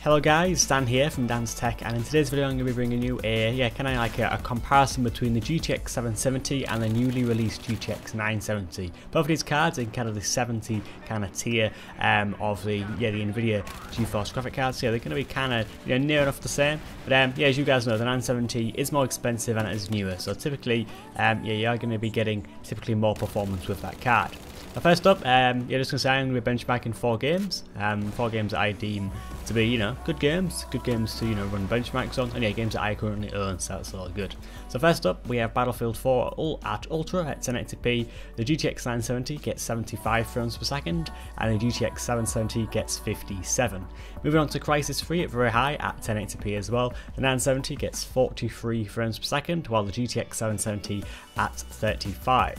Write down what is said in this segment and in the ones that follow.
Hello guys, Stan here from Dan's Tech, and in today's video I'm going to be bringing you a comparison between the GTX 770 and the newly released GTX 970. Both of these cards in kind of the 70 kind of tier of the Nvidia GeForce graphic cards. So yeah, they're going to be kind of near enough the same, but yeah, as you guys know, the 970 is more expensive and it is newer, so typically you are going to be getting typically more performance with that card. First up, just going to say I'm going to be benchmarking 4 games. 4 games that I deem to be, good games to, run benchmarks on, and yeah, games that I currently own, so that's all good. So first up, we have Battlefield 4 at Ultra at 1080p. The GTX 970 gets 75 frames per second, and the GTX 770 gets 57. Moving on to Crysis 3 at very high at 1080p as well. The 970 gets 43 frames per second, while the GTX 770 at 35.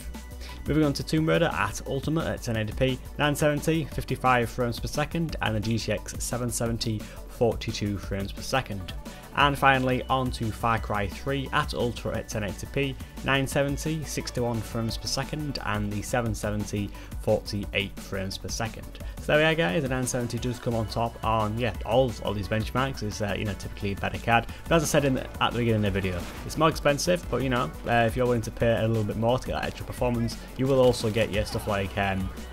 Moving on to Tomb Raider at Ultimate at 1080p, 970, 55 frames per second, and the GTX 770, 42 frames per second. And finally on to Far Cry 3 at Ultra at 1080p, 970, 61 frames per second, and the 770, 48 frames per second. So there we are guys, the 970 does come on top on all these benchmarks. It's typically a better card, but as I said at the beginning of the video, it's more expensive, but if you're willing to pay a little bit more to get that extra performance, you will also get stuff like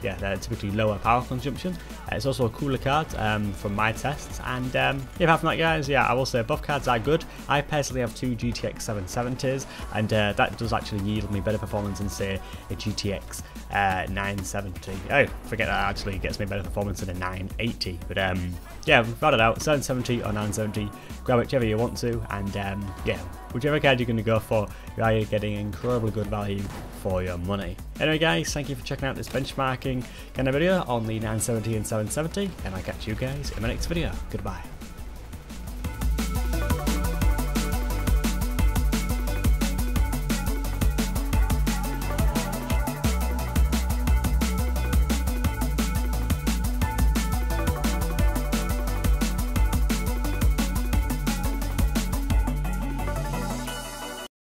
typically lower power consumption. It's also a cooler card from my tests, and apart from that guys, I will say both cards are good. I personally have 2 GTX 770s, and that does actually yield me better performance than say a GTX 970. Oh, forget that actually gets me better performance than a 980. But without a doubt, 770 or 970, grab whichever you want to, and whichever card you're going to go for, you are getting incredibly good value for your money. Anyway guys, thank you for checking out this benchmarking kind of video on the 970 and 770, and I'll catch you guys in my next video. Goodbye.